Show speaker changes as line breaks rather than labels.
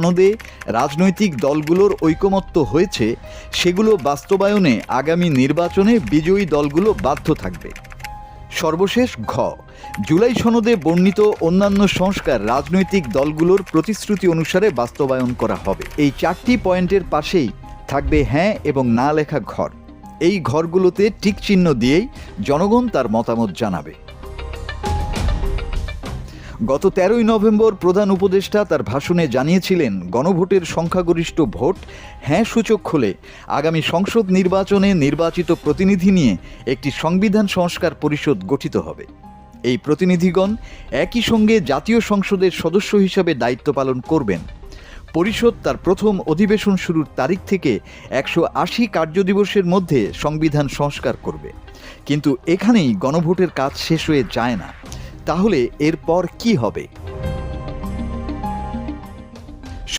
সনদে রাজনৈতিক দলগুলোর ঐকমত্য হয়েছে সেগুলো বাস্তবায়নে আগামী নির্বাচনে বিজয়ী দলগুলো বাধ্য থাকবে। সর্বশেষ ঘ, জুলাই সনদে বর্ণিত অন্যান্য সংস্কার রাজনৈতিক দলগুলোর প্রতিশ্রুতি অনুসারে বাস্তবায়ন করা হবে। এই 4টি পয়েন্টের পাশেই থাকবে হ্যাঁ এবং না লেখা ঘর। এই ঘরগুলোতে টিক চিহ্ন দিয়েই জনগণ তার মতামত জানাবে। গত 13ই নভেম্বর প্রধান উপদেষ্টা তার ভাষণে জানিয়েছিলেন, গণভোটের সংখ্যাগরিষ্ঠ ভোট হ্যাঁ সূচক হলে আগামী সংসদ নির্বাচনে নির্বাচিত প্রতিনিধি নিয়ে একটি সংবিধান সংস্কার পরিষদ গঠিত হবে। এই প্রতিনিধিগণ একই সঙ্গে জাতীয় সংসদের সদস্য হিসাবে দায়িত্ব পালন করবেন। পরিষদ তার প্রথম অধিবেশন শুরুর তারিখ থেকে 180 কার্যদিবসের মধ্যে সংবিধান সংস্কার করবে। কিন্তু এখানেই গণভোটের কাজ শেষ হয়ে যায় না। তাহলে এরপর কি হবে?